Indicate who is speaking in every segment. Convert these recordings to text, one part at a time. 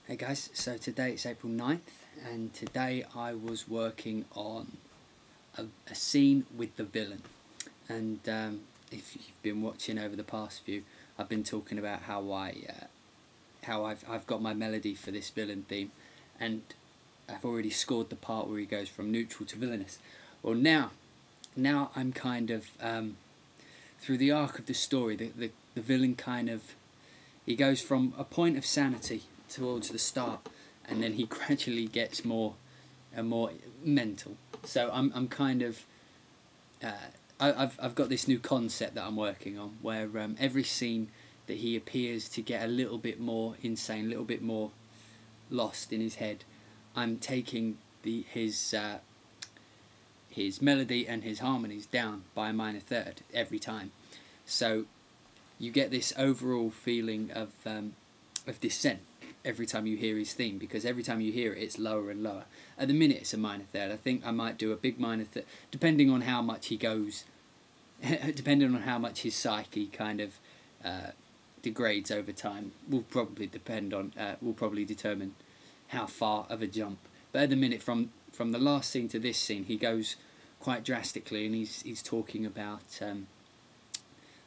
Speaker 1: Hey guys, so today it's April 9th and today I was working on a scene with the villain. And if you've been watching over the past few, I've been talking about how I've got my melody for this villain theme, and I've already scored the part where he goes from neutral to villainous. Well, now I'm kind of through the arc of the story, the villain he goes from a point of sanity towards the start, and then he gradually gets more and more mental. So I'm kind of I've got this new concept that I'm working on, where every scene that he appears to get a little bit more insane, a little bit more lost in his head, I'm taking his melody and his harmonies down by a minor third every time. So you get this overall feeling of descent every time you hear his theme, because every time you hear it, it's lower and lower. At the minute, it's a minor third. I think I might do a big minor third, depending on how much he goes, depending on how much his psyche kind of degrades over time. Will probably determine how far of a jump. But at the minute, from the last scene to this scene, he goes quite drastically, and he's talking about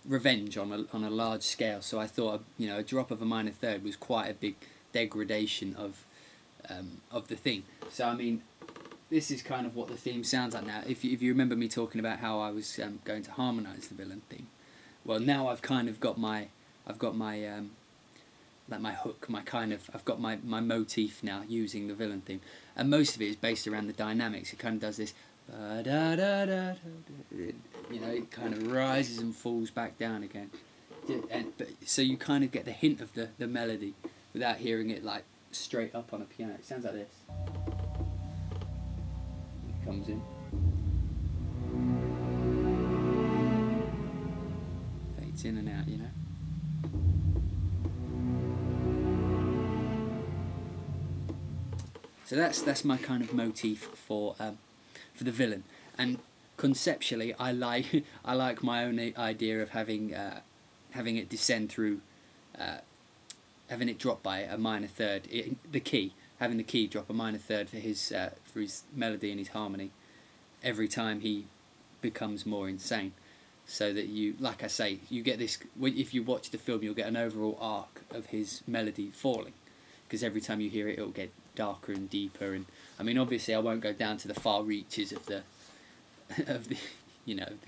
Speaker 1: revenge on a large scale. So I thought, a drop of a minor third was quite a big degradation of the theme. So I mean, this is kind of what the theme sounds like now. If you remember me talking about how I was going to harmonise the villain theme, well, now I've kind of got my like my hook, I've got my motif now using the villain theme, and most of it is based around the dynamics. It kind of does this, it kind of rises and falls back down again, so you kind of get the hint of the melody without hearing it like straight up on a piano. It sounds like this. It comes in, fades in and out, So that's my kind of motif for the villain. And conceptually, I like my own idea of having it descend through, having it drop by a minor third. Having the key drop a minor third for his melody and his harmony every time he becomes more insane. So that you, like I say, you get this. If you watch the film, you'll get an overall arc of his melody falling, because every time you hear it, it'll get darker and deeper. And I mean, obviously, I won't go down to the far reaches of the the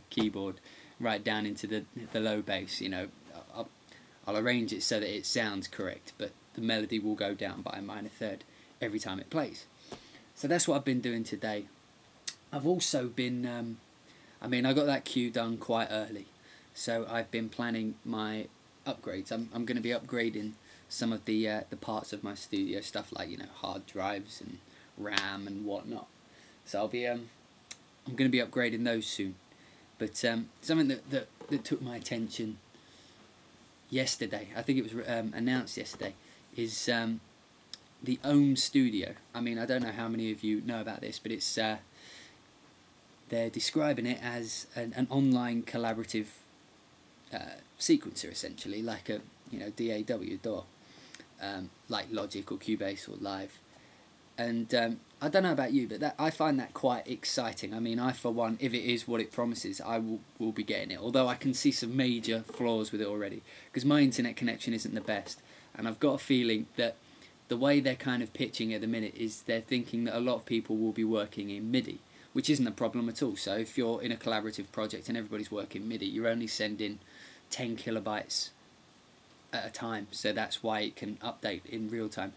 Speaker 1: keyboard, right down into the low bass. I'll arrange it so that it sounds correct, but the melody will go down by a minor third every time it plays. So that's what I've been doing today. I've also been I got that cue done quite early, so I've been planning my upgrades. I'm going to be upgrading some of the parts of my studio, stuff like hard drives and RAM and whatnot. So I'll be I'm going to be upgrading those soon. But something that took my attention yesterday, I think it was announced yesterday, is the Ohm Studio. I mean, I don't know how many of you know about this, but it's they're describing it as an online collaborative sequencer, essentially, like a DAW, like Logic or Cubase or Live. And I don't know about you, but I find that quite exciting. I mean, I, for one, if it is what it promises, I will be getting it. Although I can see some major flaws with it already, because my internet connection isn't the best. And I've got a feeling that the way they're kind of pitching at the minute is they're thinking that a lot of people will be working in MIDI, which isn't a problem at all. So if you're in a collaborative project and everybody's working MIDI, you're only sending 10 kilobytes at a time. So that's why it can update in real time.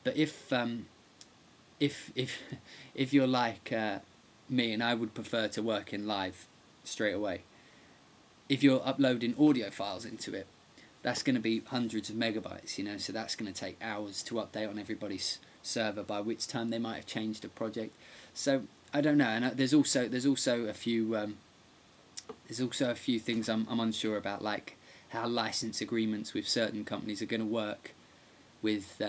Speaker 1: But if you're like me, and I would prefer to work in Live straight away, if you're uploading audio files into it, that's going to be hundreds of megabytes, so that's going to take hours to update on everybody's server, by which time they might have changed the project. So I don't know. And there's also a few things I'm unsure about, like how license agreements with certain companies are going to work with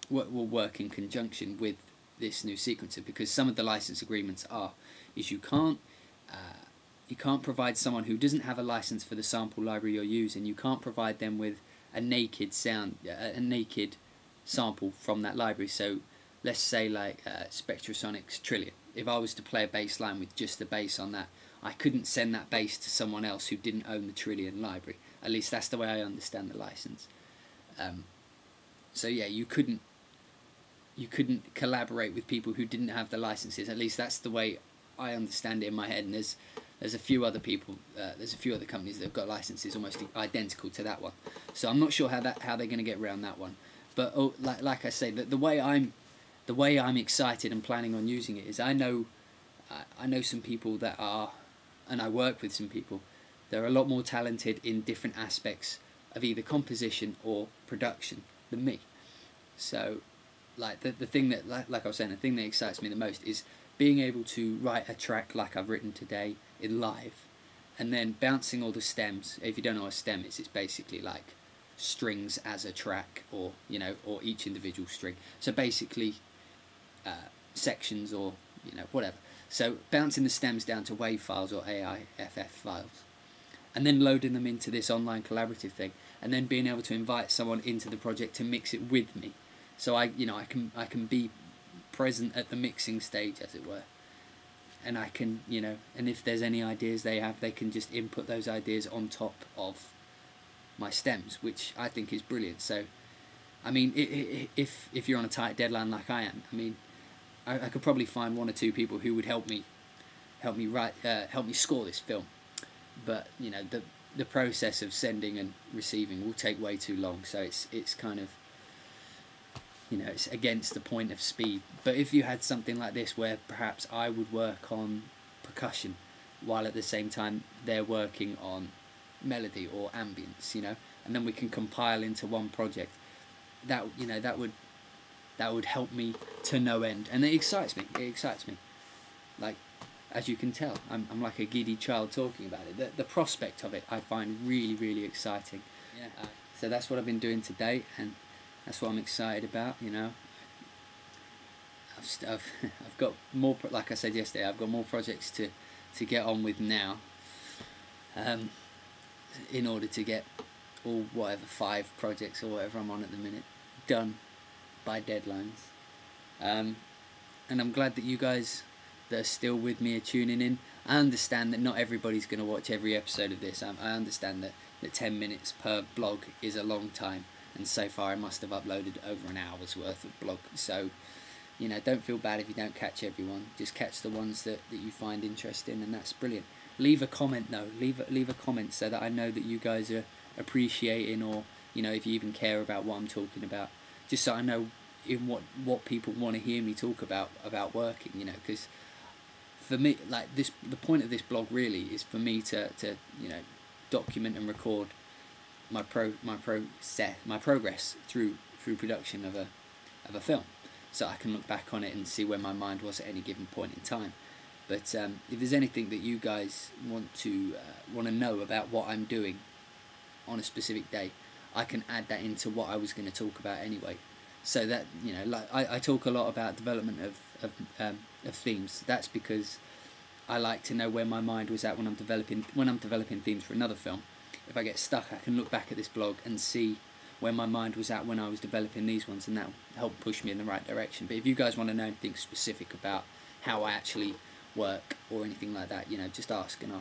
Speaker 1: will work in conjunction with this new sequencer, because some of the license agreements is you can't provide someone who doesn't have a license for the sample library you're using, you can't provide them with a naked sample from that library. So let's say like Spectrasonic's Trillion. If I was to play a bass line with just the bass on that, I couldn't send that bass to someone else who didn't own the Trillion library. At least that's the way I understand the license. So yeah, you couldn't collaborate with people who didn't have the licenses. At least that's the way I understand it in my head. And there's a few other people, there's a few other companies that have got licenses almost identical to that one. So I'm not sure how they're going to get around that one. But like I say, the way I'm excited and planning on using it is I know some people that are, and I work with some people, they're a lot more talented in different aspects of either composition or production than me. So like the thing that, like I was saying, the thing that excites me the most is being able to write a track like I've written today in live, and then bouncing all the stems. If you don't know what a stem is, it's basically like strings as a track, or or each individual string. So basically sections, or whatever. So bouncing the stems down to WAV files or AIFF files, and then loading them into this online collaborative thing, and then being able to invite someone into the project to mix it with me. So I can be present at the mixing stage, as it were, and I can and if there's any ideas they have, they can just input those ideas on top of my stems, which I think is brilliant. So I mean, if you're on a tight deadline like I am, I mean, I could probably find one or two people who would help me score this film, but the process of sending and receiving will take way too long. So it's kind of it's against the point of speed. But if you had something like this where perhaps I would work on percussion while at the same time they're working on melody or ambience, and then we can compile into one project, that that would help me to no end, and it excites me. Like, as you can tell, I'm like a giddy child talking about it. The prospect of it I find really, really exciting. Yeah. So that's what I've been doing today, and that's what I'm excited about. I've got more, like I said yesterday, I've got more projects to get on with now, in order to get all 5 projects or whatever I'm on at the minute done by deadlines. And I'm glad that you guys that are still with me are tuning in. I understand that not everybody's going to watch every episode of this. I understand that 10 minutes per blog is a long time, and so far I must have uploaded over an hour's worth of blog. So don't feel bad if you don't catch everyone. Just catch the ones that you find interesting, and that's brilliant. Leave a comment though. Leave a comment so that I know that you guys are appreciating, or if you even care about what I'm talking about, just so I know in what people want to hear me talk about working. Because for me, like the point of this blog really is for me to document and record my progress through production of a film, so I can look back on it and see where my mind was at any given point in time. But if there's anything that you guys want to know about what I'm doing on a specific day, I can add that into what I was going to talk about anyway. So that like I talk a lot about development of themes. That's because I like to know where my mind was at when I'm developing themes for another film. If I get stuck, I can look back at this blog and see where my mind was at when I was developing these ones, and that will help push me in the right direction. But if you guys want to know anything specific about how I actually work or anything like that, just ask, and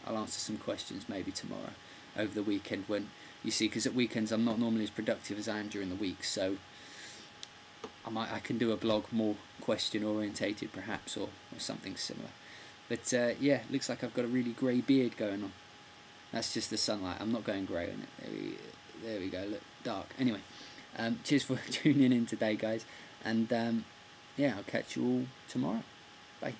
Speaker 1: I'll answer some questions maybe tomorrow over the weekend, when you see, because at weekends I'm not normally as productive as I am during the week, so I can do a blog more question orientated perhaps, or something similar. But yeah, looks like I've got a really grey beard going on. That's just the sunlight. I'm not going grey on it. There we go. Look, dark. Anyway, cheers for tuning in today, guys, and yeah, I'll catch you all tomorrow. Bye.